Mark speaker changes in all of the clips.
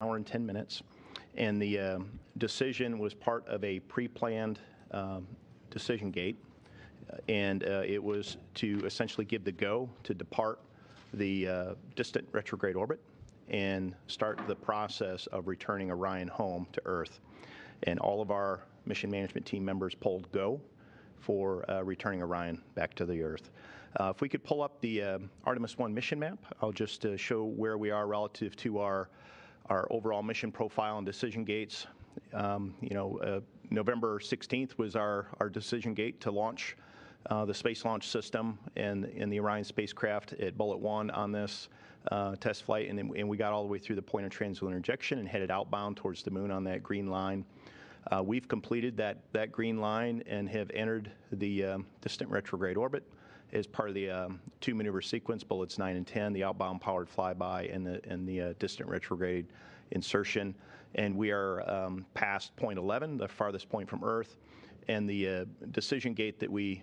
Speaker 1: hour and 10 minutes, and the decision was part of a pre-planned decision gate, and it was to essentially give the go to depart the distant retrograde orbit and start the process of returning Orion home to Earth. And all of our mission management team members polled go for returning Orion back to the Earth. If we could pull up the Artemis 1 mission map, I'll just show where we are relative to our overall mission profile and decision gates. November 16th was our decision gate to launch the Space Launch System and the Orion spacecraft at Bullet 1 on this test flight, and we got all the way through the point of translunar injection and headed outbound towards the moon on that green line. We've completed that green line and have entered the distant retrograde orbit as part of the two maneuver sequence, bullets 9 and 10, the outbound powered flyby and the distant retrograde insertion. And we are past point 11, the farthest point from Earth. And the decision gate that we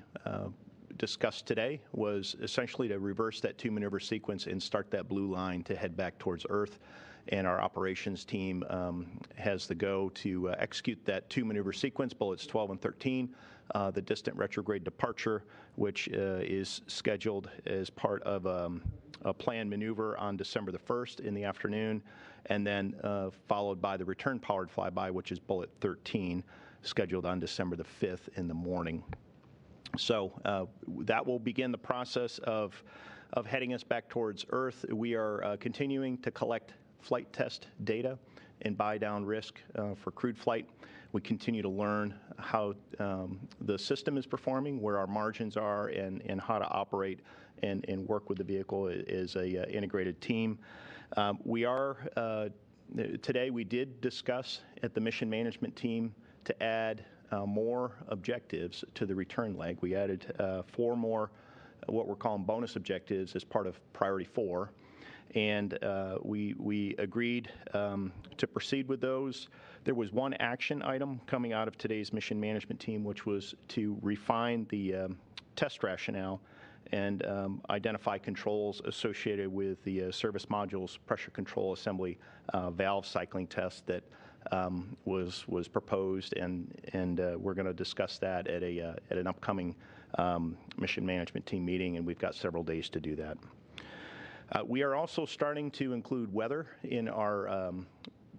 Speaker 1: discussed today was essentially to reverse that two maneuver sequence and start that blue line to head back towards Earth. And our operations team has the go to execute that two maneuver sequence, bullets 12 and 13, the distant retrograde departure, which is scheduled as part of a planned maneuver on December the 1st in the afternoon, and then followed by the return powered flyby, which is bullet 13, scheduled on December the 5th in the morning. So that will begin the process of heading us back towards Earth. We are continuing to collect flight test data and buy down risk for crewed flight. We continue to learn how the system is performing, where our margins are, and how to operate and work with the vehicle as a integrated team. Today we did discuss at the mission management team to add more objectives to the return leg. We added 4 more what we're calling bonus objectives as part of Priority 4. And we agreed to proceed with those. There was one action item coming out of today's mission management team, which was to refine the test rationale and identify controls associated with the service module's pressure control assembly valve cycling test that was proposed, and we're going to discuss that at an upcoming mission management team meeting, and we've got several days to do that. We are also starting to include weather in our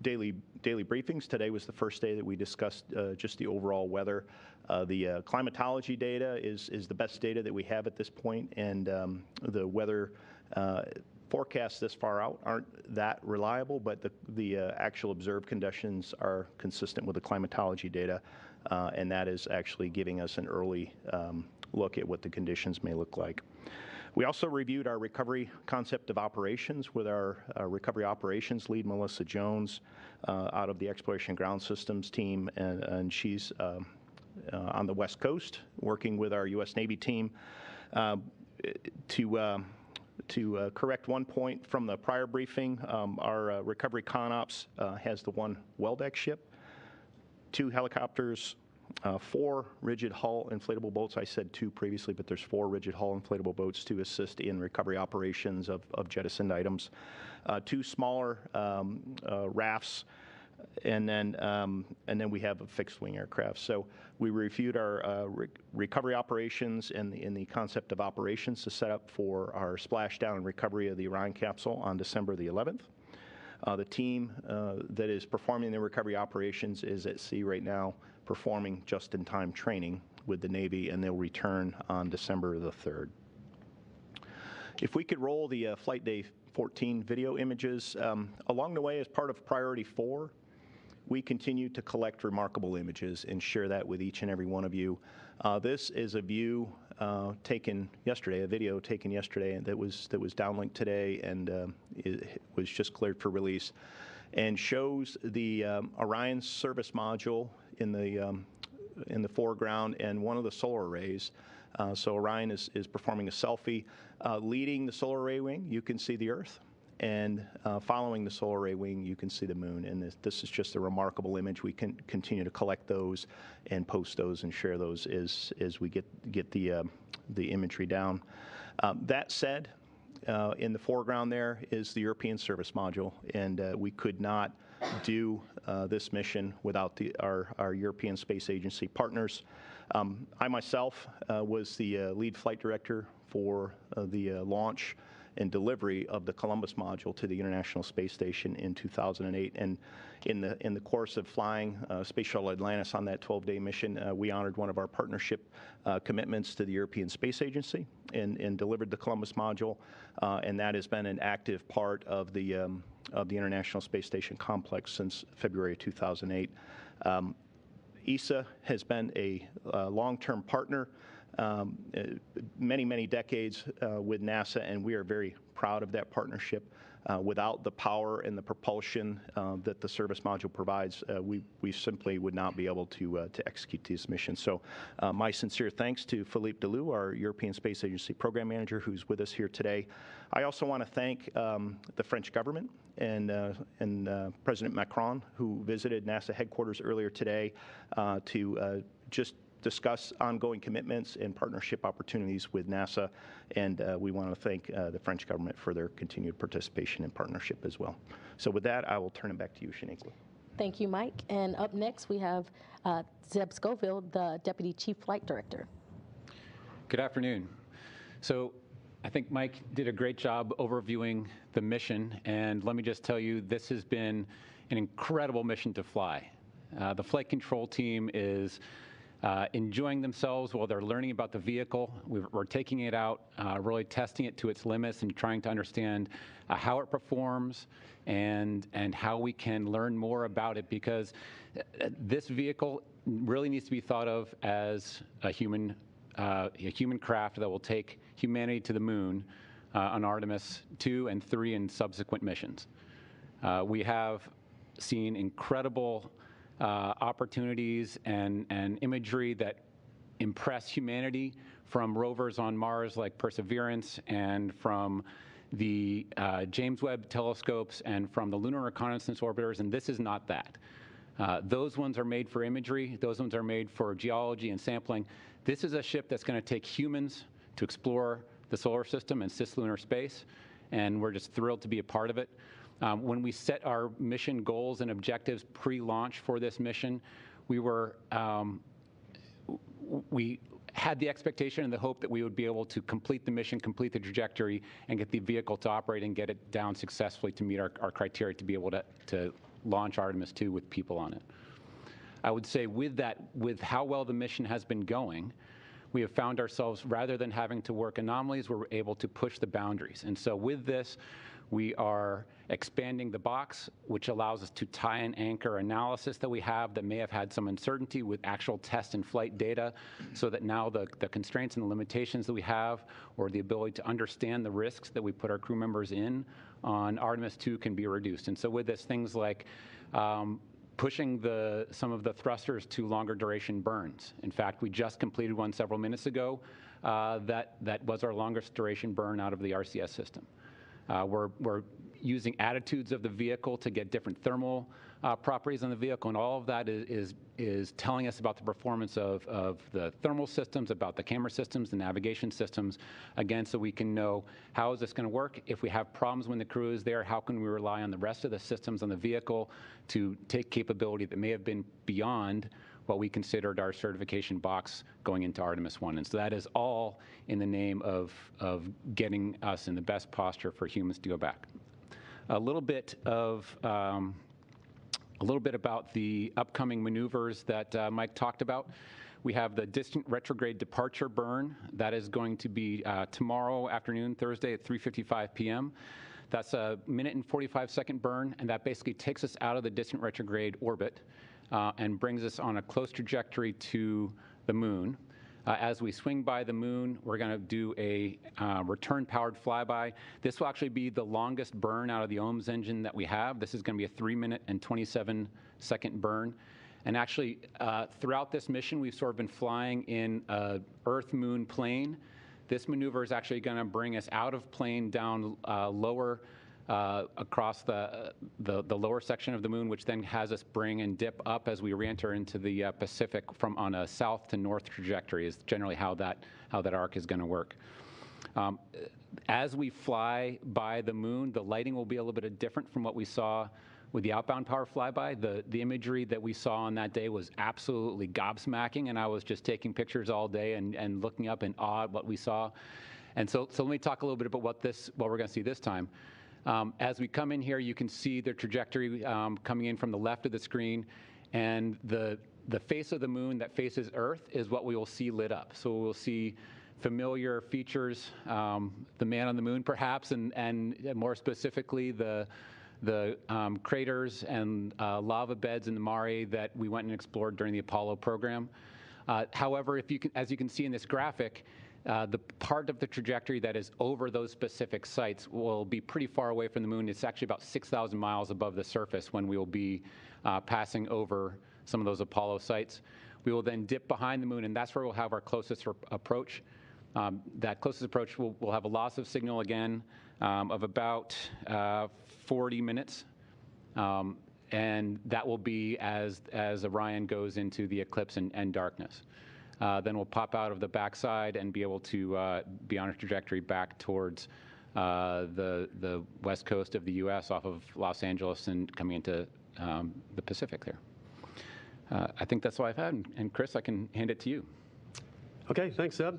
Speaker 1: daily briefings. Today was the first day that we discussed just the overall weather. The climatology data is the best data that we have at this point, and the weather forecasts this far out aren't that reliable, but the actual observed conditions are consistent with the climatology data, and that is actually giving us an early look at what the conditions may look like. We also reviewed our recovery concept of operations with our recovery operations lead, Melissa Jones, out of the Exploration Ground Systems team, and she's on the West Coast working with our U.S. Navy team to correct one point from the prior briefing. Our recovery ConOps has the one Weldeck ship, 2 helicopters, 4 rigid hull inflatable boats. I said 2 previously, but there's 4 rigid hull inflatable boats to assist in recovery operations of jettisoned items, 2 smaller rafts, and then we have a fixed wing aircraft. So we reviewed our recovery operations and the concept of operations to set up for our splashdown and recovery of the Orion capsule on December the 11th. The team that is performing the recovery operations is at sea right now, performing just-in-time training with the Navy, and they'll return on December the 3rd. If we could roll the Flight Day 14 video images. Along the way, as part of Priority 4, we continue to collect remarkable images and share that with each and every one of you. This is a view taken yesterday, a video taken yesterday that was downlinked today, and it was just cleared for release, and shows the Orion service module in the foreground and one of the solar arrays. So Orion is performing a selfie. Leading the solar array wing, you can see the Earth, and following the solar array wing, you can see the moon. And this is just a remarkable image. We can continue to collect those and post those and share those as we get the imagery down. That said, in the foreground there is the European service module, and we could not do this mission without our European Space Agency partners. I myself was the lead flight director for the launch and delivery of the Columbus module to the International Space Station in 2008. And in the course of flying Space Shuttle Atlantis on that 12-day mission, we honored one of our partnership commitments to the European Space Agency and delivered the Columbus module. And that has been an active part of the International Space Station complex since February of 2008. ESA has been a long-term partner, many decades with NASA, and we are very proud of that partnership. Without the power and the propulsion that the service module provides, we simply would not be able to execute these missions. So my sincere thanks to Philippe Delou, our European Space Agency Program Manager, who's with us here today. I also want to thank the French government and President Macron, who visited NASA headquarters earlier today to just discuss ongoing commitments and partnership opportunities with NASA, and we want to thank the French government for their continued participation and partnership as well. So with that, I will turn it back to you, Shaniqua.
Speaker 2: Thank you, Mike. And up next, we have Zeb Scoville, the Deputy Chief Flight Director.
Speaker 3: Good afternoon. So I think Mike did a great job overviewing the mission, and let me just tell you, this has been an incredible mission to fly. The flight control team is enjoying themselves while they're learning about the vehicle. We're taking it out, really testing it to its limits and trying to understand how it performs and how we can learn more about it, because this vehicle really needs to be thought of as a human craft that will take humanity to the moon on Artemis 2 and 3 and subsequent missions. We have seen incredible opportunities and imagery that impress humanity from rovers on Mars like Perseverance, and from the James Webb telescopes, and from the Lunar Reconnaissance Orbiters, and this is not that. Those ones are made for imagery. Those ones are made for geology and sampling. This is a ship that's going to take humans to explore the solar system and cislunar space, and we're just thrilled to be a part of it. When we set our mission goals and objectives pre-launch for this mission, we had the expectation and the hope that we would be able to complete the mission, complete the trajectory, and get the vehicle to operate and get it down successfully to meet our criteria to be able to launch Artemis 2 with people on it. I would say with how well the mission has been going, we have found ourselves, rather than having to work anomalies, we're able to push the boundaries. And so with this, we are expanding the box, which allows us to tie and anchor analysis that we have that may have had some uncertainty with actual test and flight data, so that now the constraints and the limitations that we have, or the ability to understand the risks that we put our crew members in on Artemis 2, can be reduced. And so with this, things like pushing some of the thrusters to longer duration burns. In fact, we just completed one several minutes ago that was our longest duration burn out of the RCS system. We're using attitudes of the vehicle to get different thermal properties on the vehicle, and all of that is telling us about the performance of the thermal systems, about the camera systems, the navigation systems, again, so we can know how is this going to work. If we have problems when the crew is there, how can we rely on the rest of the systems on the vehicle to take capability that may have been beyond what we considered our certification box going into Artemis 1. And so that is all in the name of getting us in the best posture for humans to go back. A little bit about the upcoming maneuvers that Mike talked about. We have the distant retrograde departure burn. That is going to be tomorrow afternoon, Thursday at 3:55 p.m. That's a 1 and 45-second burn, and that basically takes us out of the distant retrograde orbit and brings us on a close trajectory to the moon. As we swing by the moon, we're going to do a return-powered flyby. This will actually be the longest burn out of the OMS engine that we have. This is going to be a 3 and 27-second burn. And actually, throughout this mission, we've sort of been flying in a Earth-Moon plane. This maneuver is actually going to bring us out of plane down lower across the lower section of the moon, which then has us bring and dip up as we re-enter into the Pacific from on a south to north trajectory is generally how that arc is going to work. As we fly by the moon, the lighting will be a little bit different from what we saw with the outbound power flyby. The imagery that we saw on that day was absolutely gobsmacking, and I was just taking pictures all day and looking up in awe at what we saw. And so let me talk a little bit about what we're going to see this time. As we come in here, you can see the trajectory coming in from the left of the screen, and the face of the moon that faces Earth is what we will see lit up. So we'll see familiar features, the man on the moon perhaps, and more specifically the craters and lava beds in the Mare that we went and explored during the Apollo program. However, as you can see in this graphic, the part of the trajectory that is over those specific sites will be pretty far away from the moon. It's actually about 6,000 miles above the surface when we will be passing over some of those Apollo sites. We will then dip behind the moon, and that's where we'll have our closest approach. That closest approach will have a loss of signal again of about 40 minutes. And that will be as Orion goes into the eclipse and darkness. Then we'll pop out of the backside and be able to be on a trajectory back towards the west coast of the U.S. off of Los Angeles and coming into the Pacific there. I think that's all I've had. And Chris, I can hand it to you.
Speaker 4: Okay, thanks, Zeb.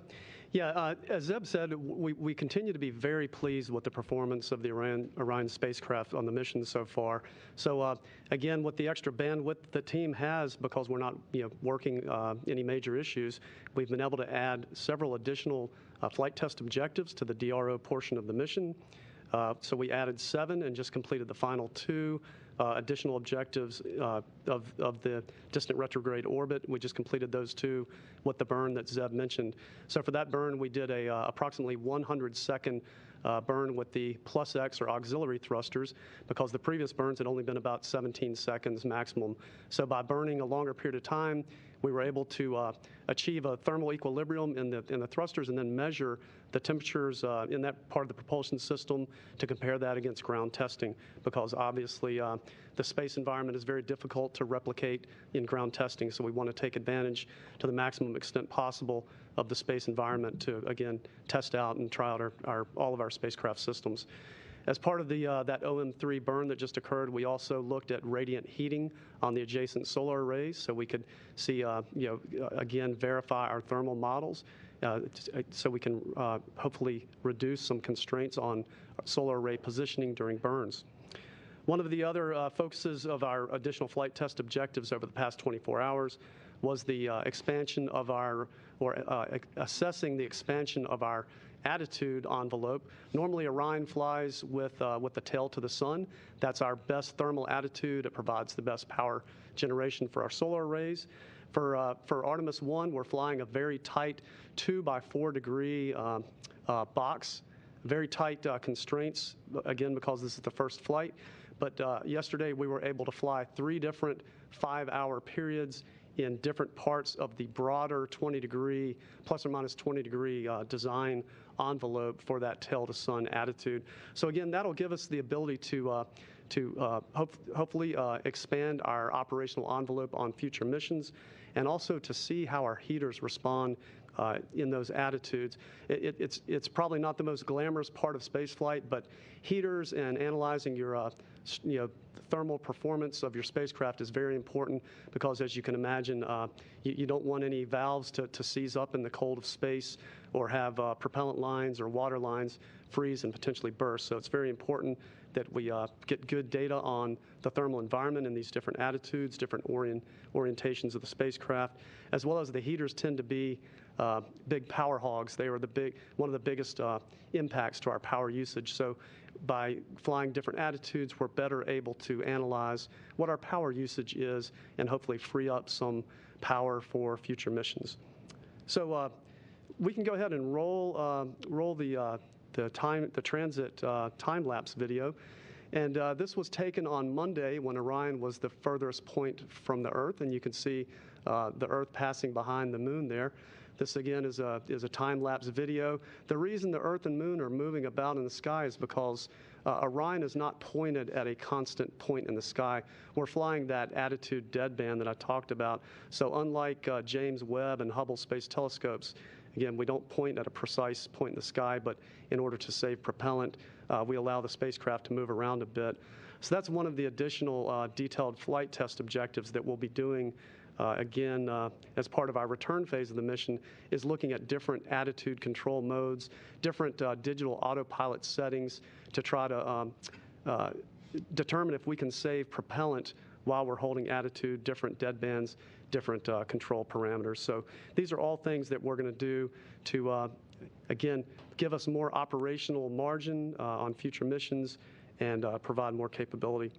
Speaker 4: Yeah, as Zeb said, we continue to be very pleased with the performance of the Orion spacecraft on the mission so far. So again, with the extra bandwidth the team has, because we're not working any major issues, we've been able to add several additional flight test objectives to the DRO portion of the mission. So we added 7 and just completed the final 2 additional objectives of the distant retrograde orbit. We just completed those 2 with the burn that Zeb mentioned. So for that burn, we did a approximately 100-second burn with the plus X or auxiliary thrusters, because the previous burns had only been about 17 seconds maximum. So by burning a longer period of time, we were able to achieve a thermal equilibrium in the thrusters and then measure the temperatures in that part of the propulsion system to compare that against ground testing, because obviously the space environment is very difficult to replicate in ground testing. So we want to take advantage to the maximum extent possible of the space environment to, again, test out and try out all of our spacecraft systems. As part of that OM3 burn that just occurred, we also looked at radiant heating on the adjacent solar arrays, so we could see, again, verify our thermal models, so we can hopefully reduce some constraints on solar array positioning during burns. One of the other focuses of our additional flight test objectives over the past 24 hours was the expansion of assessing the expansion of our attitude envelope. Normally, Orion flies with the tail to the sun. That's our best thermal attitude. It provides the best power generation for our solar arrays. For Artemis 1, we're flying a very tight 2 by 4 degree box, very tight constraints, again, because this is the first flight. But yesterday, we were able to fly 3 different 5-hour periods in different parts of the broader 20-degree, plus or minus 20-degree design envelope for that tail-to-sun attitude. So again, that'll give us the ability to hopefully expand our operational envelope on future missions, and also to see how our heaters respond in those attitudes. It's probably not the most glamorous part of spaceflight, but heaters and analyzing your thermal performance of your spacecraft is very important, because as you can imagine, you don't want any valves to seize up in the cold of space, or have propellant lines or water lines freeze and potentially burst. So it's very important that we get good data on the thermal environment in these different attitudes, different orientations of the spacecraft, as well as the heaters tend to be big power hogs. They are one of the biggest impacts to our power usage. So by flying different attitudes, we're better able to analyze what our power usage is and hopefully free up some power for future missions. So we can go ahead and roll the transit time-lapse video. And this was taken on Monday when Orion was the furthest point from the Earth, and you can see the Earth passing behind the moon there. This, again, is a time-lapse video. The reason the Earth and Moon are moving about in the sky is because Orion is not pointed at a constant point in the sky. We're flying that attitude deadband that I talked about. So unlike James Webb and Hubble Space Telescopes, again, we don't point at a precise point in the sky, but in order to save propellant, we allow the spacecraft to move around a bit. So that's one of the additional detailed flight test objectives that we'll be doing again, as part of our return phase of the mission, is looking at different attitude control modes, different digital autopilot settings to try to determine if we can save propellant while we're holding attitude, different deadbands, different control parameters. So these are all things that we're going to do to, again, give us more operational margin on future missions and provide more capability.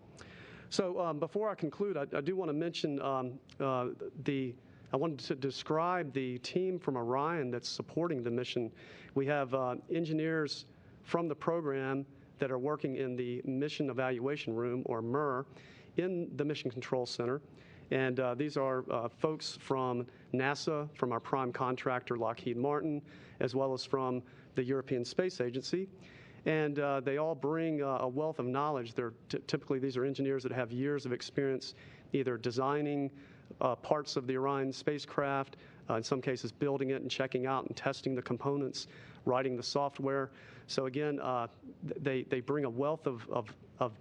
Speaker 4: So before I conclude, I do want to mention I wanted to describe the team from Orion that's supporting the mission. We have engineers from the program that are working in the Mission Evaluation Room, or MIR, in the Mission Control Center. And these are folks from NASA, from our prime contractor, Lockheed Martin, as well as from the European Space Agency. And they all bring a wealth of knowledge. Typically, these are engineers that have years of experience either designing parts of the Orion spacecraft, in some cases building it and checking out and testing the components, writing the software. So again, they bring a wealth of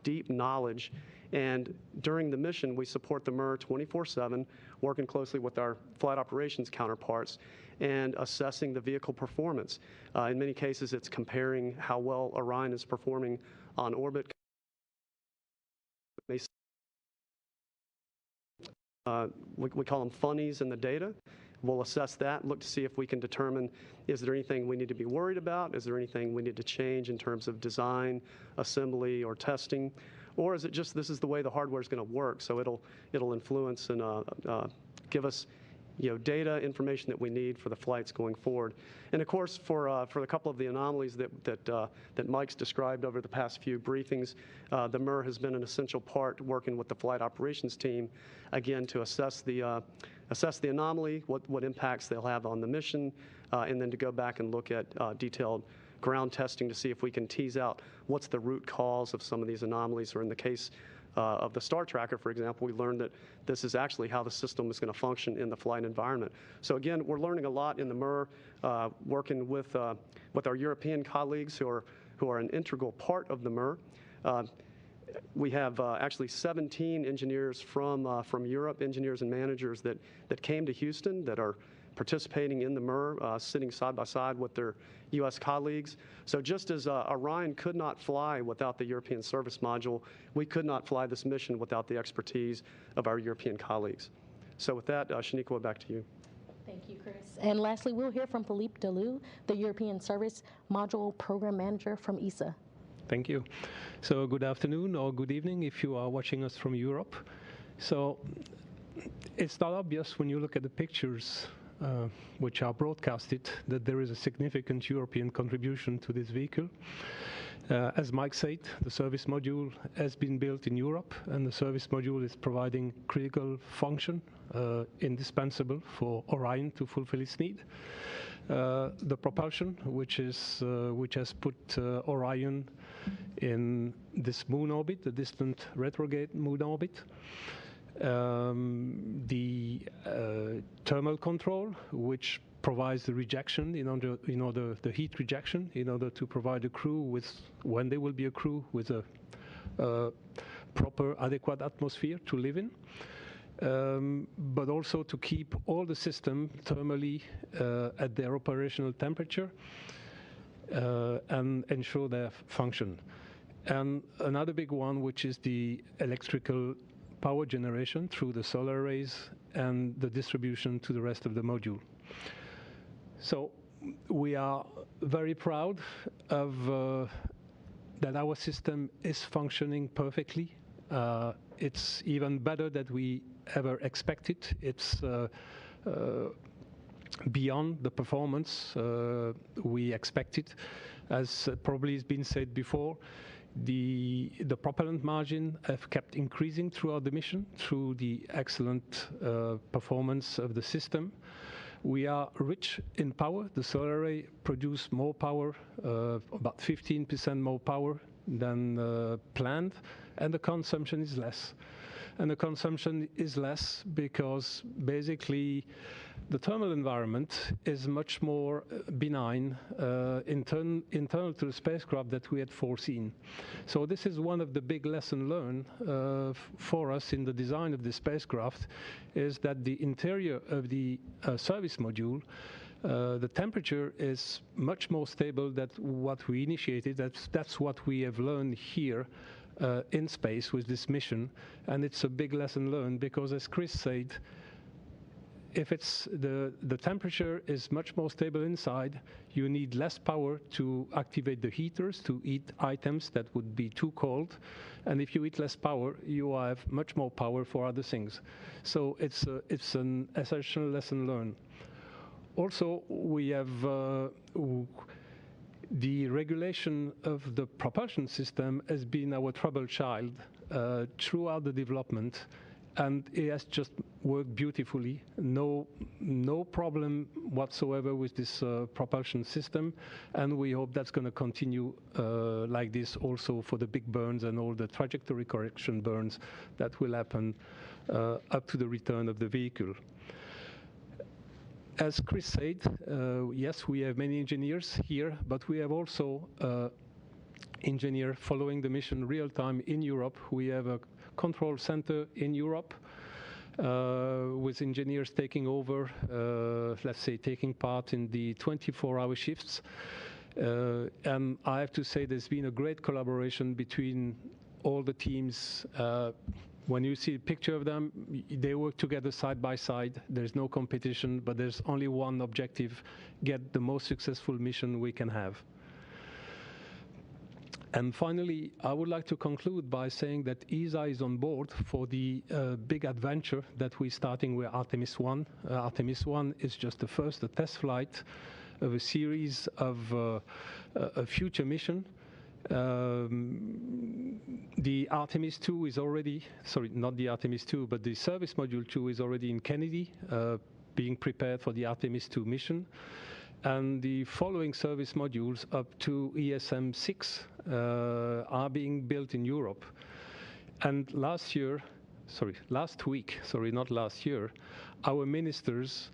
Speaker 4: deep knowledge. And during the mission, we support the MIR 24/7, working closely with our flight operations counterparts and assessing the vehicle performance. In many cases, it's comparing how well Orion is performing on orbit. We call them funnies in the data. We'll assess that, look to see if we can determine, is there anything we need to be worried about? Is there anything we need to change in terms of design, assembly, or testing? Or is it just this is the way the hardware is going to work, so it'll influence and give us data, information that we need for the flights going forward. And of course, for a couple of the anomalies that Mike's described over the past few briefings, the MIR has been an essential part working with the flight operations team, again, to assess the anomaly, what impacts they'll have on the mission, and then to go back and look at detailed ground testing to see if we can tease out what's the root cause of some of these anomalies, or in the case of the Star Tracker, for example, we learned that this is actually how the system is going to function in the flight environment. So again, we're learning a lot in the MIR, working with our European colleagues who are an integral part of the MIR. We have actually 17 engineers from Europe, engineers and managers that came to Houston that are participating in the MIR, sitting side by side with their U.S. colleagues. So just as Orion could not fly without the European Service Module, we could not fly this mission without the expertise of our European colleagues. So with that, Shaniqua, back to you.
Speaker 2: Thank you, Chris. And lastly, we'll hear from Philippe Delou, the European Service Module Program Manager from ESA.
Speaker 5: Thank you. So good afternoon or good evening if you are watching us from Europe. So it's not obvious when you look at the pictures which are broadcasted that there is a significant European contribution to this vehicle. As Mike said, the service module has been built in Europe, and the service module is providing critical function, indispensable for Orion to fulfill its need. The propulsion, which has put Orion in this moon orbit, the distant retrograde moon orbit. The thermal control, which provides the rejection the heat rejection, in order to provide a crew with, when there will be a crew, with a proper, adequate atmosphere to live in. But also to keep all the system thermally at their operational temperature and ensure their function. And another big one, which is the electrical power generation through the solar arrays and the distribution to the rest of the module. So we are very proud of that our system is functioning perfectly. It's even better than we ever expected. It's beyond the performance we expected. As probably has been said before, the propellant margin have kept increasing throughout the mission through the excellent performance of the system. We are rich in power. The solar array produce more power, about 15% more power than planned, and the consumption is less. and the consumption is less because basically the thermal environment is much more benign, internal to the spacecraft that we had foreseen. So this is one of the big lessons learned for us in the design of the spacecraft, is that the interior of the service module, the temperature is much more stable than what we initiated. That's what we have learned here in space with this mission, and it's a big lesson learned because, as Chris said, if it's the temperature is much more stable inside, you need less power to activate the heaters to heat items that would be too cold, and if you heat less power, you have much more power for other things. So it's an essential lesson learned. Also, we have the regulation of the propulsion system has been our trouble child throughout the development, and it has just worked beautifully. No problem whatsoever with this propulsion system, and we hope that's going to continue like this also for the big burns and all the trajectory correction burns that will happen up to the return of the vehicle. As Chris said, yes, we have many engineers here, but we have also engineer following the mission real time in Europe. We have a control center in Europe with engineers taking over, let's say, taking part in the 24-hour shifts. And I have to say there's been a great collaboration between all the teams. When you see a picture of them, they work together side by side. There's no competition, but there's only one objective: get the most successful mission we can have. And finally, I would like to conclude by saying that ESA is on board for the big adventure that we're starting with Artemis 1. Artemis 1 is just the first, a test flight of a series of a future mission. The Artemis 2 is already, sorry, not the Artemis 2, but the service module 2 is already in Kennedy, being prepared for the Artemis 2 mission. And the following service modules up to ESM 6 are being built in Europe. And last week, not last year, our ministers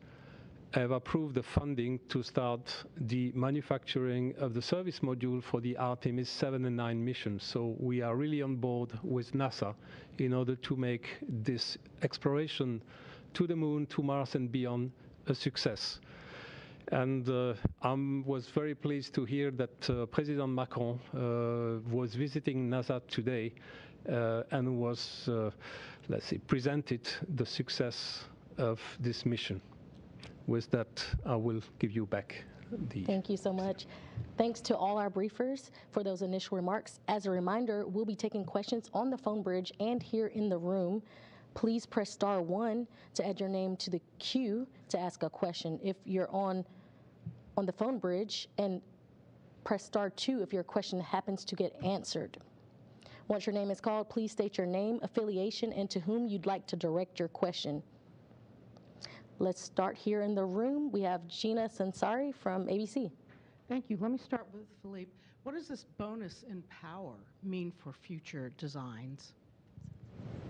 Speaker 5: have approved the funding to start the manufacturing of the service module for the Artemis 7 and 9 missions. So we are really on board with NASA in order to make this exploration to the moon, to Mars and beyond a success. And I was very pleased to hear that President Macron was visiting NASA today and was, let's say, presented the success of this mission. With that, I will give you back the...
Speaker 2: Thank you so much. Thanks to all our briefers for those initial remarks. As a reminder, we'll be taking questions on the phone bridge and here in the room. Please press *1 to add your name to the queue to ask a question if you're on the phone bridge, and press *2 if your question happens to get answered. Once your name is called, please state your name, affiliation, and to whom you'd like to direct your question. Let's start here in the room. We have Gina Sansari from ABC.
Speaker 6: Thank you. Let me start with Philippe. What does this bonus in power mean for future designs?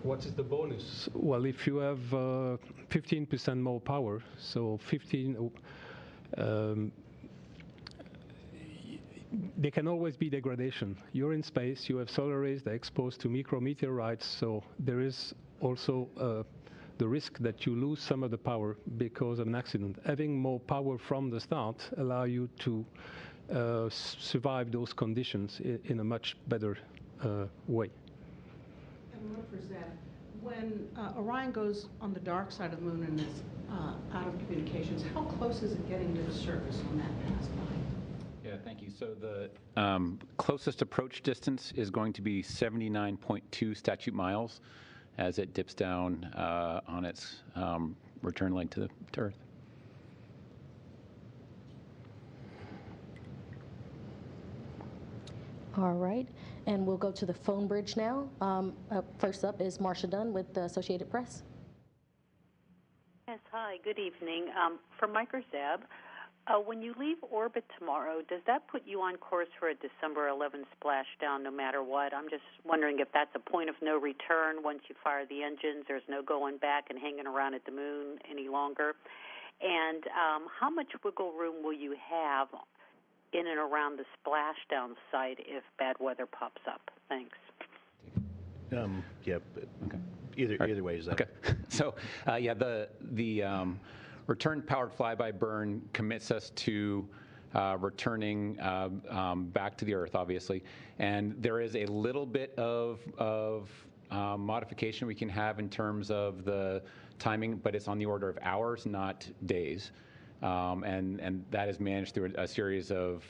Speaker 5: What is the bonus? Well, if you have 15% more power, so 15, there can always be degradation. You're in space, you have solar rays, they're exposed to micrometeorites, so there is also the risk that you lose some of the power because of an accident. Having more power from the start allows you to survive those conditions in a much better way.
Speaker 6: And one for Zeb. When Orion goes on the dark side of the moon and is out of communications, how close is it getting to the surface on that pass by?
Speaker 3: Yeah, thank you. So the closest approach distance is going to be 79.2 statute miles as it dips down on its return leg to Earth.
Speaker 2: All right, and we'll go to the phone bridge now. First up is Marcia Dunn with the Associated Press.
Speaker 7: Yes, hi, good evening. For Mike or Zeb, When you leave orbit tomorrow, does that put you on course for a December 11 splashdown no matter what? I'm just wondering if that's a point of no return once you fire the engines. There's no going back and hanging around at the moon any longer. And how much wiggle room will you have in and around the splashdown site if bad weather pops up? Thanks.
Speaker 1: Yeah. Okay. Either way is that.
Speaker 3: Okay. So the return powered flyby burn commits us to returning back to the Earth, obviously, and there is a little bit of modification we can have in terms of the timing, but it's on the order of hours, not days. And that is managed through a series of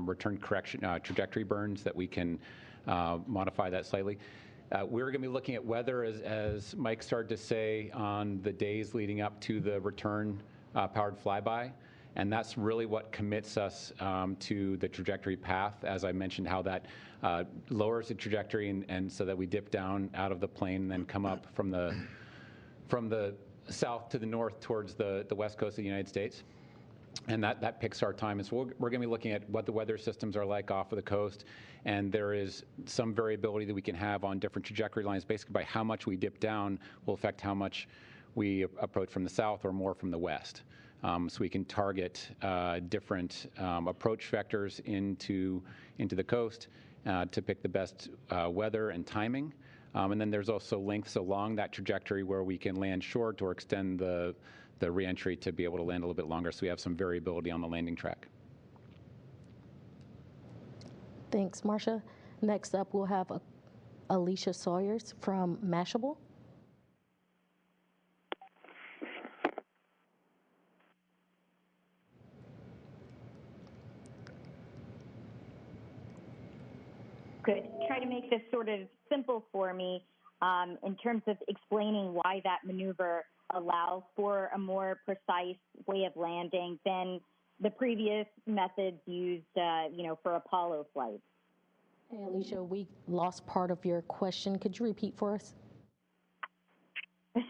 Speaker 3: return correction trajectory burns that we can modify that slightly. We're going to be looking at weather, as Mike started to say, on the days leading up to the return powered flyby, and that's really what commits us to the trajectory path. As I mentioned, how that lowers the trajectory, and so that we dip down out of the plane and then come up from the south to the north towards the west coast of the United States. And that picks our time. And so we're going to be looking at what the weather systems are like off of the coast. And there is some variability that we can have on different trajectory lines. Basically, by how much we dip down will affect how much we approach from the south or more from the west. So we can target different approach vectors into the coast to pick the best weather and timing. And then there's also lengths along that trajectory where we can land short or extend the reentry to be able to land a little bit longer, so we have some variability on the landing track.
Speaker 2: Thanks, Marcia. Next up, we'll have Alicia Sawyers from Mashable.
Speaker 8: Good. Try to make this sort of simple for me in terms of explaining why that maneuver allows for a more precise way of landing than the previous methods used, for Apollo flights.
Speaker 2: Hey, Alicia, we lost part of your question. Could you repeat for us?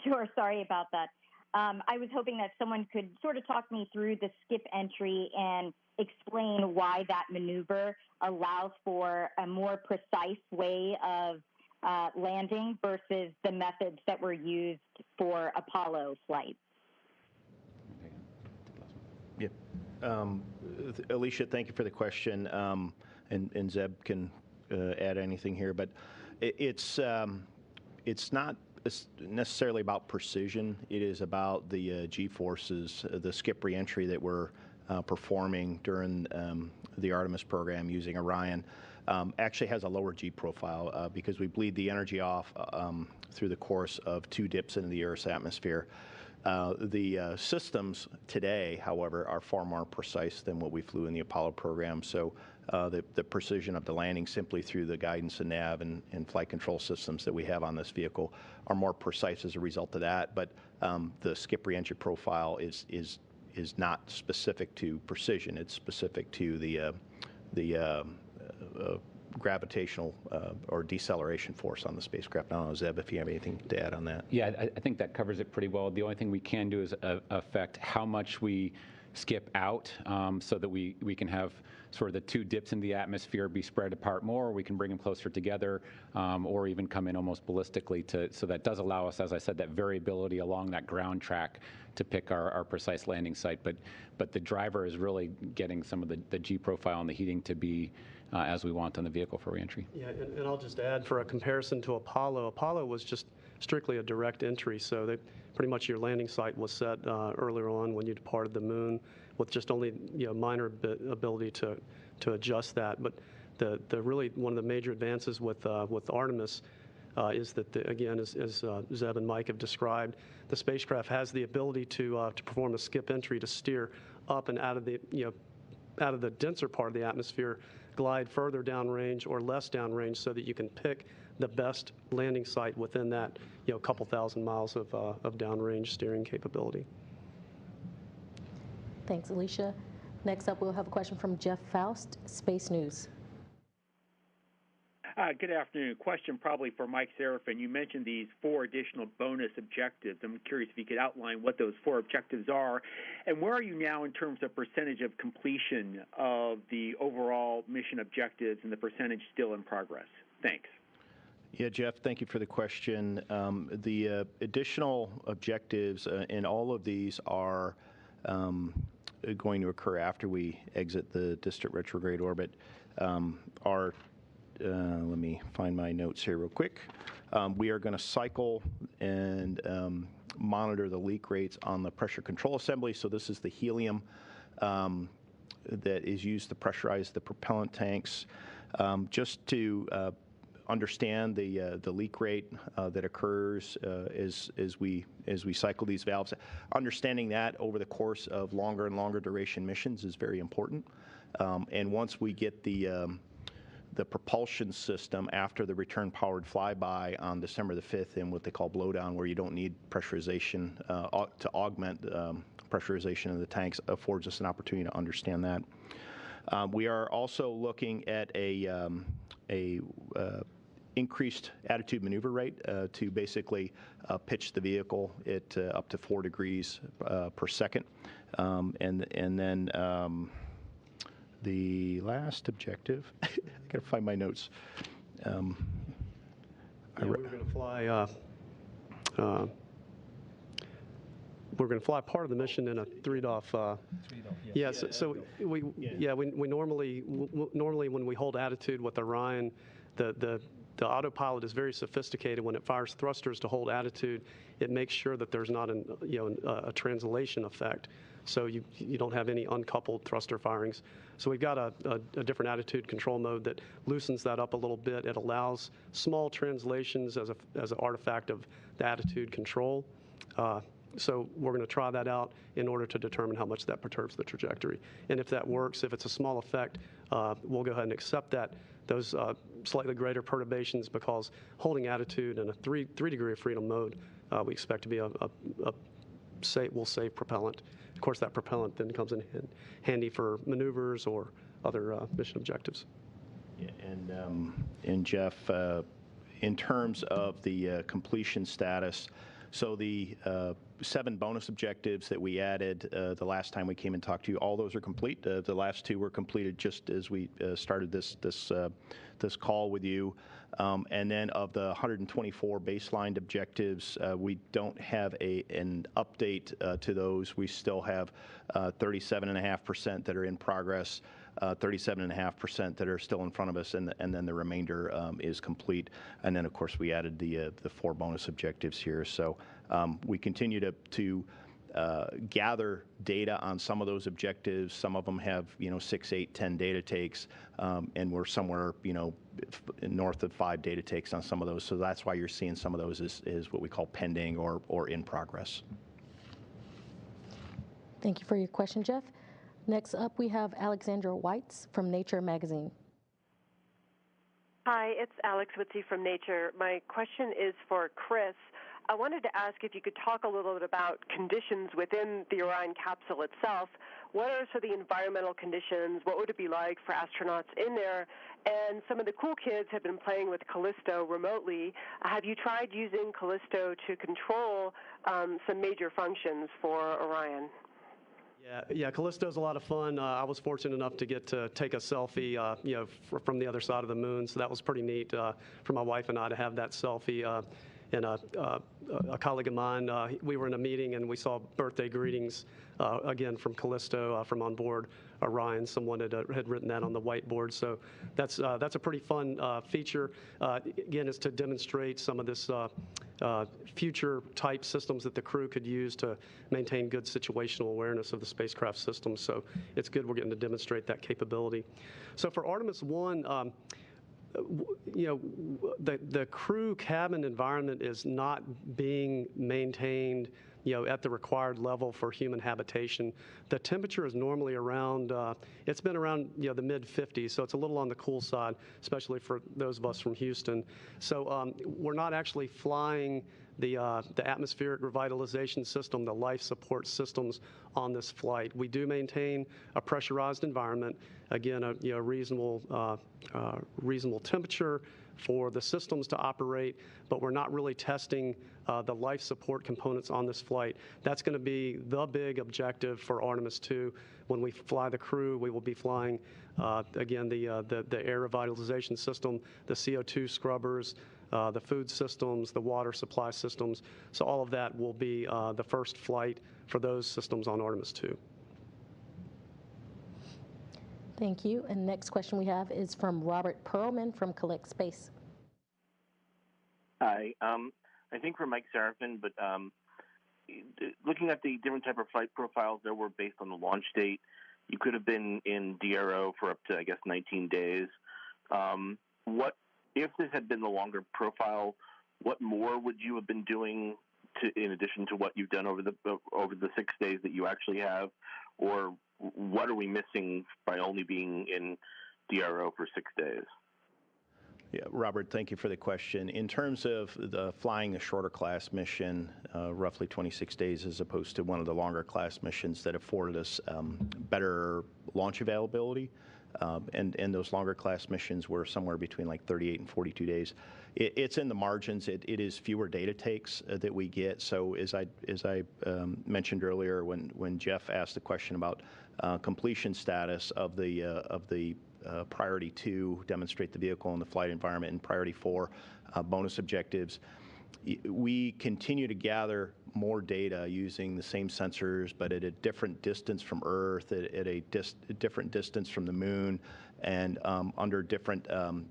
Speaker 8: Sure. Sorry about that. I was hoping that someone could sort of talk me through the skip entry and explain why that maneuver allows for a more precise way of landing versus the methods that were used for Apollo flights.
Speaker 1: Yeah. Alicia, thank you for the question, and Zeb can add anything here, but it's not necessarily about precision. It is about the G-forces, the skip reentry that we're performing during the Artemis program using Orion. Actually has a lower G profile because we bleed the energy off through the course of 2 dips into the Earth's atmosphere. The systems today, however, are far more precise than what we flew in the Apollo program. So the precision of the landing simply through the guidance and nav and flight control systems that we have on this vehicle are more precise as a result of that. But the skip reentry profile is not specific to precision. It's specific to the gravitational or deceleration force on the spacecraft. I don't know, Zeb, if you have anything to add on that.
Speaker 3: Yeah, I think that covers it pretty well. The only thing we can do is affect how much we skip out so that we can have sort of the 2 dips in the atmosphere be spread apart more, or we can bring them closer together, or even come in almost ballistically so that does allow us, as I said, that variability along that ground track to pick our precise landing site. But the driver is really getting some of the G profile and the heating to be as we want on the vehicle for reentry.
Speaker 4: Yeah, and I'll just add, for a comparison to Apollo was just strictly a direct entry, so pretty much your landing site was set earlier on when you departed the moon, with just only minor ability to adjust that. But the really one of the major advances with Artemis is that again, as Zeb and Mike have described, the spacecraft has the ability to perform a skip entry to steer up and out of the denser part of the atmosphere, glide further downrange or less downrange, so that you can pick the best landing site within that couple thousand miles of downrange steering capability.
Speaker 2: Thanks, Alicia. Next up, we'll have a question from Jeff Faust, Space News.
Speaker 9: Good afternoon. Question probably for Mike Serafin. You mentioned these 4 additional bonus objectives. I'm curious if you could outline what those 4 objectives are, and where are you now in terms of percentage of completion of the overall mission objectives and the percentage still in progress? Thanks.
Speaker 1: Yeah, Jeff, thank you for the question. The additional objectives in all of these are going to occur after we exit the distant retrograde orbit. Let me find my notes here real quick. We are going to cycle and monitor the leak rates on the pressure control assembly. So this is the helium that is used to pressurize the propellant tanks. Just to understand the leak rate that occurs as we cycle these valves. Understanding that over the course of longer and longer duration missions is very important. And once we get the propulsion system after the return powered flyby on December the 5th in what they call blowdown, where you don't need pressurization to augment pressurization of the tanks, affords us an opportunity to understand that. We are also looking at a increased attitude maneuver rate to basically pitch the vehicle at up to 4 degrees per second. And then the last objective, I gotta find my notes.
Speaker 4: We were going to fly. We're going to fly part of the mission in a 3-DOF. Yes. So we normally when we hold attitude with Orion, the autopilot is very sophisticated. When it fires thrusters to hold attitude, it makes sure that there's not a translation effect. So you don't have any uncoupled thruster firings. So we've got a different attitude control mode that loosens that up a little bit. It allows small translations as an artifact of the attitude control. So we're going to try that out in order to determine how much that perturbs the trajectory. And if that works, if it's a small effect, we'll go ahead and accept those slightly greater perturbations, because holding attitude in a 3 degree of freedom mode, we expect to be will save propellant. Of course, that propellant then comes in handy for maneuvers or other mission objectives.
Speaker 1: Yeah, and Jeff, in terms of the completion status, so the 7 bonus objectives that we added the last time we came and talked to you, all those are complete. The last 2 were completed just as we started this call with you. And then of the 124 baseline objectives, we don't have an update to those. We still have 37.5% that are in progress, 37.5% that are still in front of us, and then the remainder is complete. And then, of course, we added the 4 bonus objectives here. So we continue to gather data on some of those objectives. Some of them have 6, 8, 10 data takes, and we're somewhere north of 5 data takes on some of those. So that's why you're seeing some of those is what we call pending or in progress.
Speaker 2: Thank you for your question, Jeff. Next up, we have Alexandra Weitz from Nature magazine.
Speaker 10: Hi, it's Alex Witze from Nature. My question is for Chris. I wanted to ask if you could talk a little bit about conditions within the Orion capsule itself. What are some of the environmental conditions? What would it be like for astronauts in there? And some of the cool kids have been playing with Callisto remotely. Have you tried using Callisto to control some major functions for Orion?
Speaker 4: Yeah, Callisto's a lot of fun. I was fortunate enough to get to take a selfie, from the other side of the moon. So that was pretty neat for my wife and I to have that selfie. And a colleague of mine, we were in a meeting and we saw birthday greetings again from Callisto from on board Orion. Someone had written that on the whiteboard. So that's a pretty fun feature. Again, is to demonstrate some of this future type systems that the crew could use to maintain good situational awareness of the spacecraft system. So it's good we're getting to demonstrate that capability. So for Artemis 1, the crew cabin environment is not being maintained, at the required level for human habitation. The temperature is normally around, it's been around, the mid-50s, so it's a little on the cool side, especially for those of us from Houston. So we're not actually flying the atmospheric revitalization system, the life support systems on this flight. We do maintain a pressurized environment, again, a reasonable temperature, for the systems to operate, but we're not really testing the life support components on this flight. That's going to be the big objective for Artemis 2. When we fly the crew, we will be flying, again, the air revitalization system, the CO2 scrubbers, the food systems, the water supply systems. So all of that will be the first flight for those systems on Artemis 2.
Speaker 2: Thank you. And next question we have is from Robert Perlman from Collect Space.
Speaker 11: Hi. I think for Mike Serafin, but looking at the different type of flight profiles that were based on the launch date, you could have been in DRO for up to, I guess, 19 days. What if this had been the longer profile? What more would you have been doing in addition to what you've done over the 6 days that you actually have, or what are we missing by only being in DRO for 6 days?
Speaker 1: Yeah, Robert, thank you for the question. In terms of flying a shorter class mission, roughly 26 days, as opposed to one of the longer class missions that afforded us better launch availability, and those longer class missions were somewhere between like 38 and 42 days. It's in the margins. It is fewer data takes that we get. So as I mentioned earlier, when Jeff asked the question about completion status of the priority 2, demonstrate the vehicle in the flight environment, and priority 4, bonus objectives, we continue to gather more data using the same sensors, but at a different distance from Earth, at a different distance from the Moon, and under different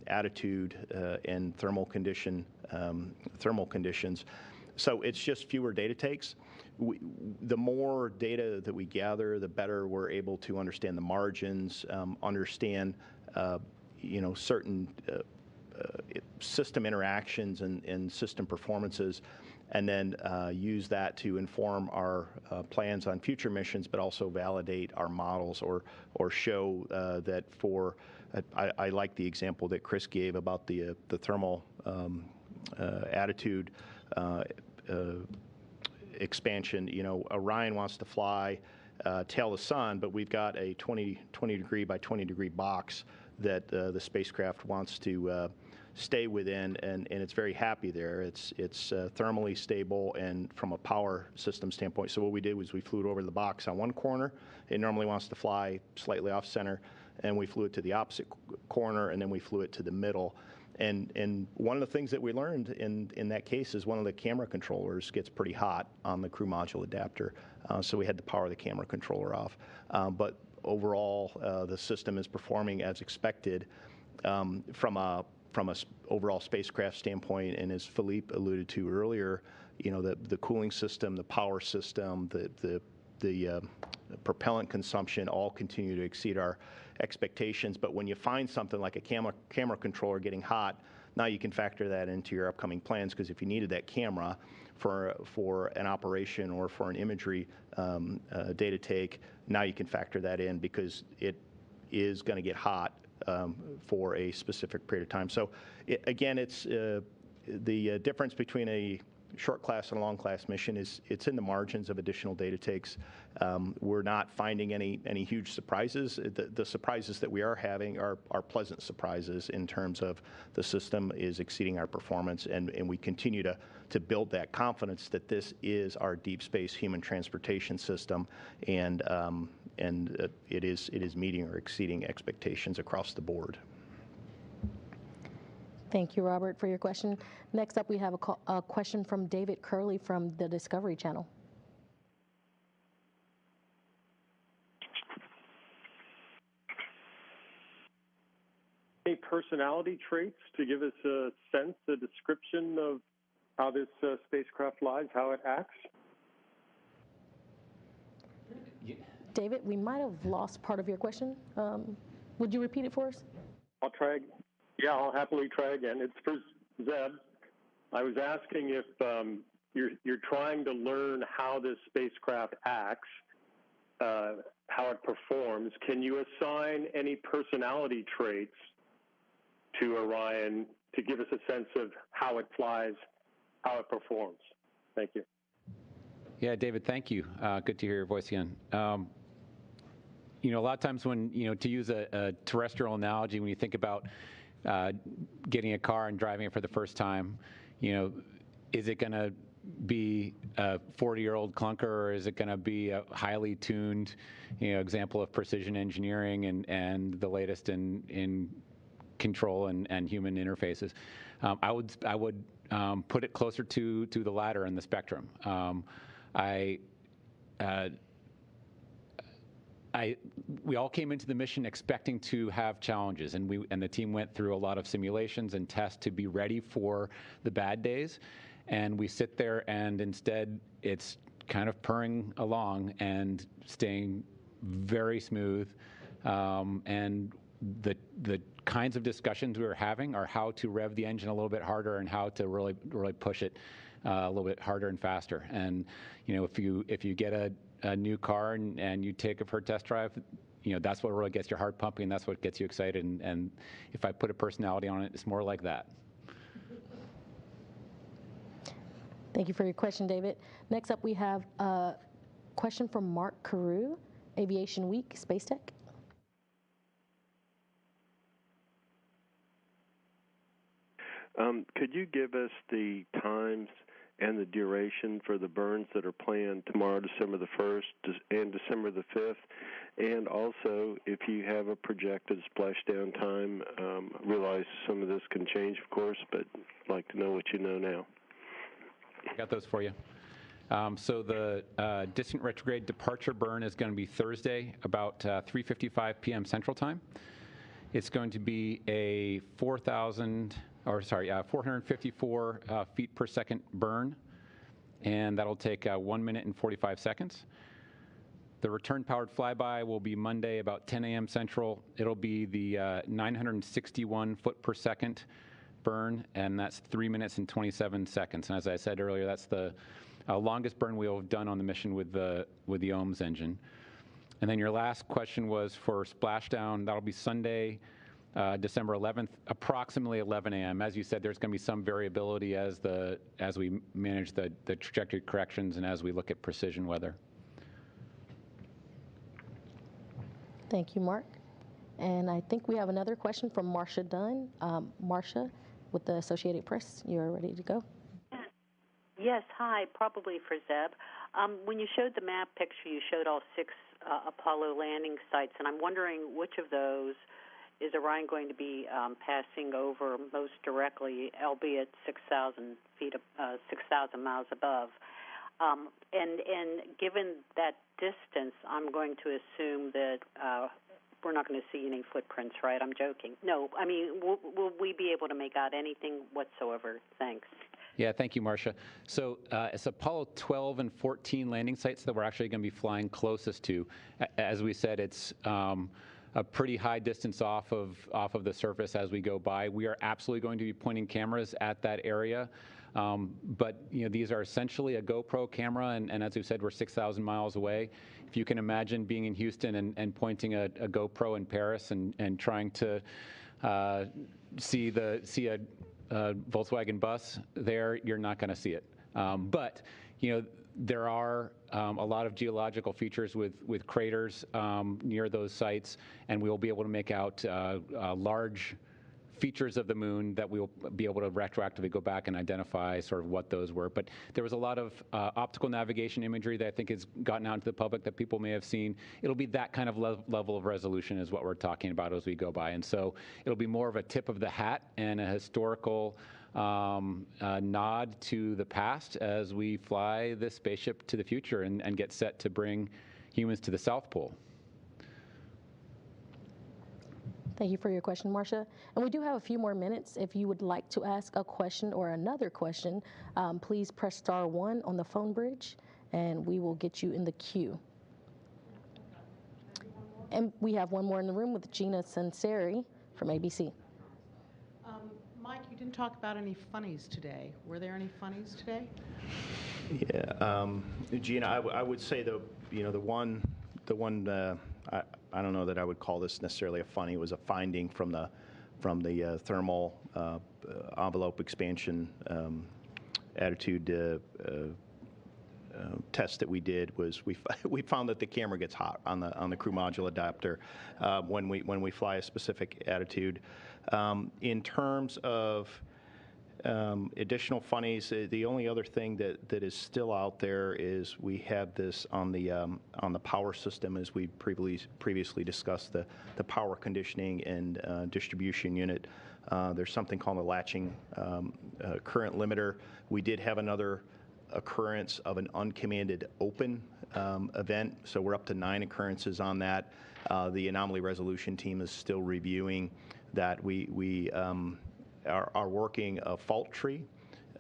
Speaker 1: attitude and thermal conditions. So it's just fewer data takes. The more data that we gather, the better we're able to understand the margins, understand certain system interactions and system performances, and then use that to inform our plans on future missions, but also validate our models or show that for, I like the example that Chris gave about the thermal attitude expansion. Orion wants to fly tail the sun, but we've got a 20 degree by 20 degree box that the spacecraft wants to stay within, and it's very happy there. It's thermally stable and from a power system standpoint. So what we did was we flew it over the box on one corner. It normally wants to fly slightly off center, and we flew it to the opposite corner, and then we flew it to the middle. And one of the things that we learned in that case is one of the camera controllers gets pretty hot on the crew module adapter, so we had to power the camera controller off. But overall, the system is performing as expected from a overall spacecraft standpoint. And as Philippe alluded to earlier, the cooling system, the power system, the propellant consumption all continue to exceed our expectations. But when you find something like a camera controller getting hot, now you can factor that into your upcoming plans, because if you needed that camera for an operation or for an imagery data take, now you can factor that in because it is going to get hot for a specific period of time. So again, it's the difference between a short class and a long class mission it's in the margins of additional data takes. We're not finding any huge surprises. The surprises that we are having are pleasant surprises in terms of the system is exceeding our performance, and we continue to build that confidence that this is our deep space human transportation system, and it is meeting or exceeding expectations across the board.
Speaker 2: Thank you, Robert, for your question. Next up, we have a question from David Curley from the Discovery Channel.
Speaker 12: Any personality traits to give us a sense, a description of how this spacecraft flies, how it acts?
Speaker 2: David, we might have lost part of your question. Would you repeat it for us?
Speaker 12: I'll try. Yeah, I'll happily try again. It's for Zeb. I was asking if you're trying to learn how this spacecraft acts, how it performs. Can you assign any personality traits to Orion to give us a sense of how it flies, how it performs? Thank you.
Speaker 3: Yeah, David, thank you. Good to hear your voice again. A lot of times when, to use a terrestrial analogy, when you think about getting a car and driving it for the first time, is it going to be a 40-year-old clunker, or is it going to be a highly tuned, example of precision engineering and the latest in control and human interfaces? I would put it closer to the latter in the spectrum. We all came into the mission expecting to have challenges, and the team went through a lot of simulations and tests to be ready for the bad days. And we sit there, and instead it's kind of purring along and staying very smooth. And the kinds of discussions we were having are how to rev the engine a little bit harder and how to really push it a little bit harder and faster. And if you get a new car and you take it for a test drive, that's what really gets your heart pumping. That's what gets you excited. And if I put a personality on it, it's more like that.
Speaker 2: Thank you for your question, David. Next up, we have a question from Mark Carew, Aviation Week, Space Tech.
Speaker 12: Could you give us the times and the duration for the burns that are planned tomorrow, December the 1st and December the 5th? And also, if you have a projected splashdown time, I realize some of this can change, of course, but I'd like to know what you know now.
Speaker 3: I got those for you. So the distant retrograde departure burn is going to be Thursday, about 3:55 p.m. Central Time. It's going to be a 454 feet per second burn, and that'll take 1 minute and 45 seconds. The return-powered flyby will be Monday, about 10 a.m. Central. It'll be the 961 foot per second burn, and that's 3 minutes and 27 seconds. And as I said earlier, that's the longest burn we'll have done on the mission with the OMS engine. And then your last question was for splashdown. That'll be Sunday, December 11th, approximately 11 a.m. As you said, there's going to be some variability as we manage the trajectory corrections and as we look at precision weather.
Speaker 2: Thank you, Mark. And I think we have another question from Marcia Dunn. Marcia, with the Associated Press, you're ready to go.
Speaker 7: Yes, hi, probably for Zeb. When you showed the map picture, you showed all 6 Apollo landing sites, and I'm wondering which of those is Orion going to be passing over most directly, albeit 6,000 miles above. And given that distance, I'm going to assume that we're not going to see any footprints, right? I'm joking. No, I mean, will we be able to make out anything whatsoever? Thanks.
Speaker 3: Yeah, thank you, Marcia. So it's Apollo 12 and 14 landing sites that we're actually going to be flying closest to. As we said, it's a pretty high distance off of the surface as we go by. We are absolutely going to be pointing cameras at that area. But these are essentially a GoPro camera, and as we've said, we're 6,000 miles away. If you can imagine being in Houston and pointing a GoPro in Paris and trying to see a Volkswagen bus there, you're not going to see it. But there are a lot of geological features with craters near those sites, and we will be able to make out large features of the moon that we'll be able to retroactively go back and identify sort of what those were. But there was a lot of optical navigation imagery that I think has gotten out to the public that people may have seen. It'll be that kind of level of resolution is what we're talking about as we go by. And so it'll be more of a tip of the hat and a historical nod to the past as we fly this spaceship to the future and get set to bring humans to the South Pole.
Speaker 2: Thank you for your question, Marcia. And we do have a few more minutes. If you would like to ask a question or another question, please press *1 on the phone bridge, and we will get you in the queue. And we have one more in the room with Gina Sanseri from ABC.
Speaker 6: Mike, you didn't talk about any funnies today. Were there any funnies today?
Speaker 1: Yeah, Gina, I would say the one I don't know that I would call this necessarily a funny. It was a finding from the thermal envelope expansion attitude test that we did was we found that the camera gets hot on the crew module adapter when we fly a specific attitude. In terms of additional funnies, the only other thing that is still out there is we have this on the power system, as we previously discussed, the power conditioning and distribution unit. There's something called a latching current limiter. We did have another occurrence of an uncommanded open event, so we're up to 9 occurrences on that. The anomaly resolution team is still reviewing that. We are working a fault tree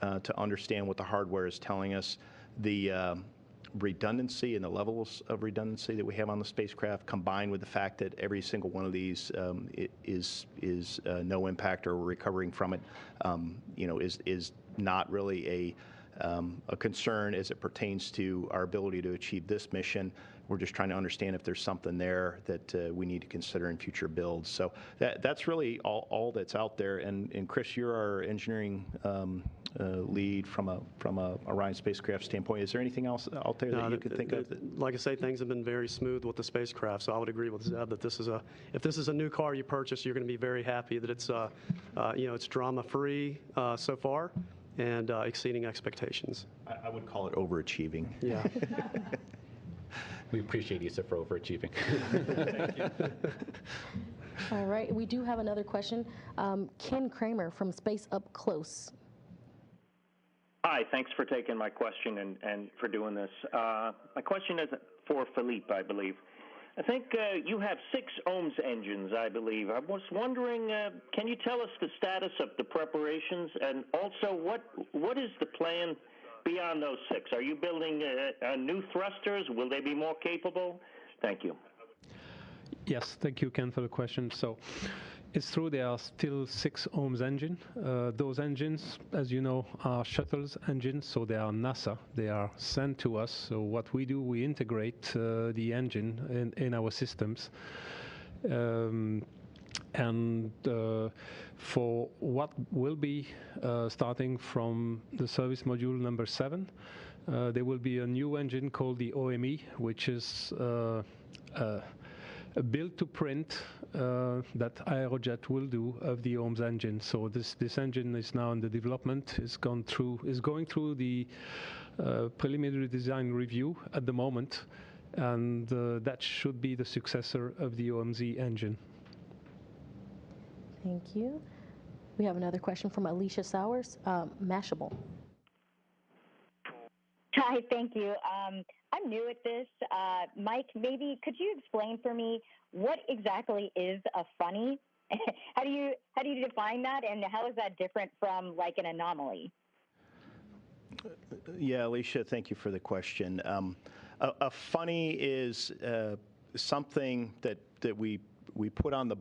Speaker 1: to understand what the hardware is telling us. The redundancy and the levels of redundancy that we have on the spacecraft, combined with the fact that every single one of these is no impact or recovering from it, is not really a concern as it pertains to our ability to achieve this mission. We're just trying to understand if there's something there that we need to consider in future builds. So that's really all that's out there. And Chris, you're our engineering lead from a Orion spacecraft standpoint. Is there anything else out there that you could think of?
Speaker 4: Like I say, things have been very smooth with the spacecraft, so I would agree with Zeb that if this is a new car you purchase, you're going to be very happy that it's it's drama-free so far and exceeding expectations.
Speaker 1: I would call it overachieving.
Speaker 4: Yeah.
Speaker 3: We appreciate you, sir, for overachieving.
Speaker 1: Thank you.
Speaker 2: All right, we do have another question. Ken Kramer from Space Up Close.
Speaker 13: Hi, thanks for taking my question and for doing this. My question is for Philippe, I believe. I think you have 6 OMS engines, I believe. I was wondering, can you tell us the status of the preparations, and also what is the plan beyond those 6? Are you building new thrusters? Will they be more capable? Thank you.
Speaker 5: Yes, thank you, Ken, for the question. So it's true there are still 6 OMS engines. Those engines, as you know, are shuttles engines, so they are NASA. They are sent to us. So what we do, we integrate the engine in our systems. And for what will be starting from the service module number 7, there will be a new engine called the OME, which is a build-to-print that Aerojet will do of the OMS engine. So this engine is now under development. Is going through the preliminary design review at the moment, and that should be the successor of the OMZ engine.
Speaker 2: Thank you. We have another question from Alicia Sowers, Mashable.
Speaker 8: Hi, thank you. I'm new at this. Mike, maybe could you explain for me what exactly is a funny? How do you define that, and how is that different from like an anomaly?
Speaker 1: Yeah, Alicia, thank you for the question. A funny is something that we put on the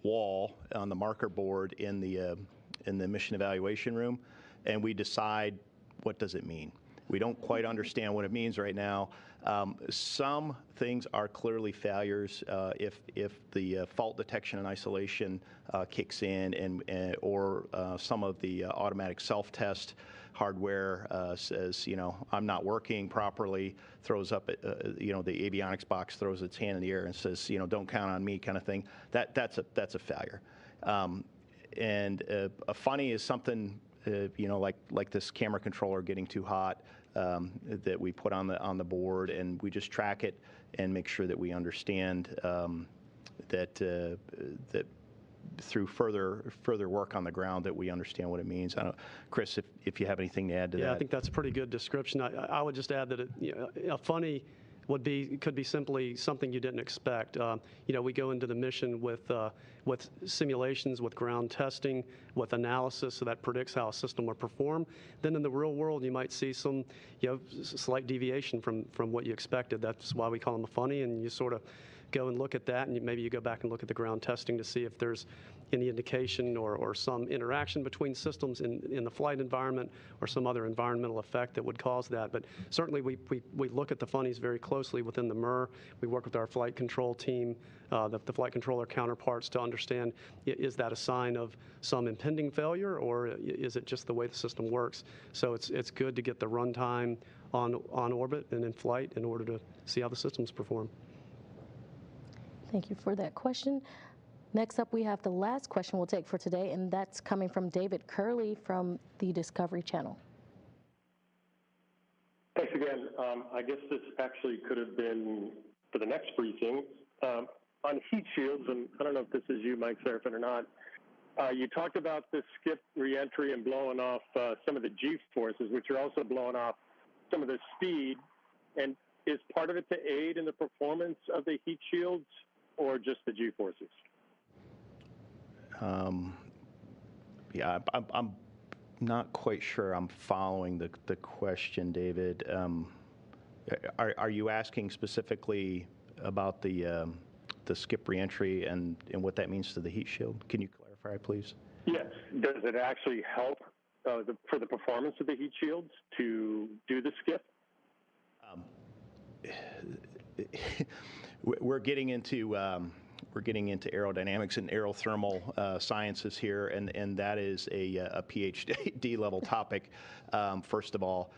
Speaker 1: wall, on the marker board in the mission evaluation room, and we decide what does it mean. We don't quite understand what it means right now. Some things are clearly failures if the fault detection and isolation kicks in, or some of the automatic self-test hardware says, I'm not working properly, throws up, the avionics box throws its hand in the air and says, don't count on me, kind of thing. That's a failure. And a funny is something, like this camera controller getting too hot that we put on the board, and we just track it and make sure that we understand that through further work on the ground that we understand what it means. I don't, Chris, if you have anything to add to that.
Speaker 4: Yeah, I think that's a pretty good description. I would just add that a funny could be simply something you didn't expect. We go into the mission with simulations, with ground testing, with analysis, so that predicts how a system will perform. Then in the real world, you might see some slight deviation from what you expected. That's why we call them a funny, and you sort of go and look at that, and maybe you go back and look at the ground testing to see if there's any indication or some interaction between systems in the flight environment or some other environmental effect that would cause that. But certainly we look at the funnies very closely within the MER. We work with our flight control team, the flight controller counterparts, to understand, is that a sign of some impending failure, or is it just the way the system works? So it's good to get the runtime on orbit and in flight in order to see how the systems perform.
Speaker 2: Thank you for that question. Next up, we have the last question we'll take for today, and that's coming from David Curley from the Discovery Channel.
Speaker 12: Thanks again. I guess this actually could have been for the next briefing. On heat shields, and I don't know if this is you, Mike Serafin, or not, you talked about the skip reentry and blowing off some of the G-forces, which are also blowing off some of the speed. And is part of it to aid in the performance of the heat shields, or just the G-forces?
Speaker 1: Yeah, I'm not quite sure I'm following the question, David. Are you asking specifically about the skip reentry and what that means to the heat shield? Can you clarify, please?
Speaker 12: Yes. Does it actually help for the performance of the heat shields to do the skip?
Speaker 1: We're getting into aerodynamics and aerothermal sciences here, and that is a PhD level topic, first of all.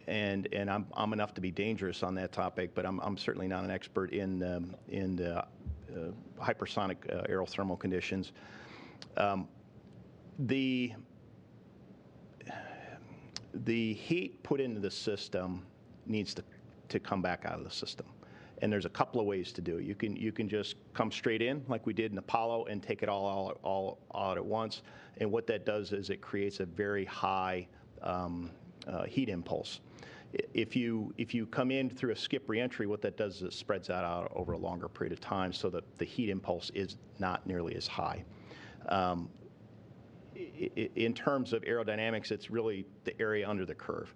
Speaker 1: And I'm enough to be dangerous on that topic, but I'm certainly not an expert in hypersonic aerothermal conditions. The heat put into the system needs to come back out of the system. And there's a couple of ways to do it. You can just come straight in like we did in Apollo and take it all out at once. And what that does is it creates a very high heat impulse. If you come in through a skip reentry, what that does is it spreads that out over a longer period of time so that the heat impulse is not nearly as high. In terms of aerodynamics, it's really the area under the curve.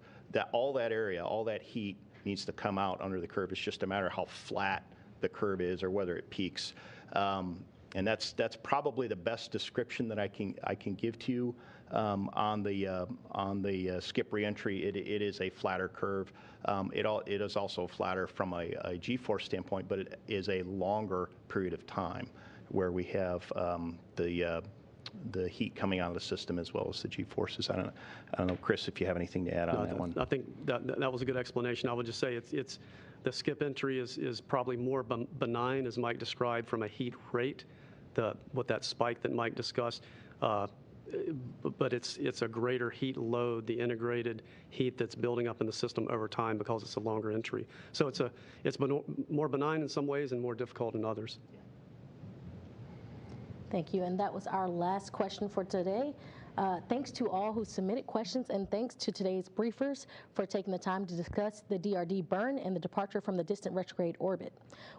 Speaker 1: All that heat needs to come out under the curve. It's just a matter of how flat the curve is or whether it peaks. And that's probably the best description that I can give to you on the skip reentry. It is a flatter curve. It is also flatter from a G-force standpoint, but it is a longer period of time where we have the heat coming out of the system as well as the G-forces. I don't know, Chris, if you have anything to add on that one.
Speaker 4: I think that was a good explanation. I would just say it's the skip entry is probably more benign, as Mike described, from a heat rate, what that spike that Mike discussed. But it's a greater heat load, the integrated heat that's building up in the system over time because it's a longer entry. So it's more benign in some ways and more difficult in others.
Speaker 2: Thank you, and that was our last question for today. Thanks to all who submitted questions, and thanks to today's briefers for taking the time to discuss the DRD burn and the departure from the distant retrograde orbit.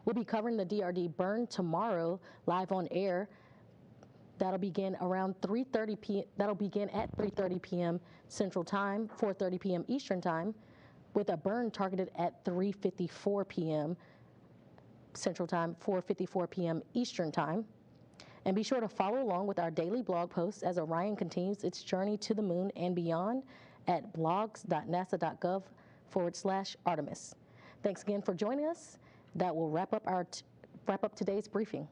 Speaker 2: We'll be covering the DRD burn tomorrow, live on air. That'll begin around 3:30 p.m. That'll begin at 3:30 p.m. Central Time, 4:30 p.m. Eastern Time, with a burn targeted at 3:54 p.m. Central Time, 4:54 p.m. Eastern Time. And be sure to follow along with our daily blog posts as Orion continues its journey to the moon and beyond at blogs.nasa.gov/Artemis. Thanks again for joining us. That will wrap up today's briefing.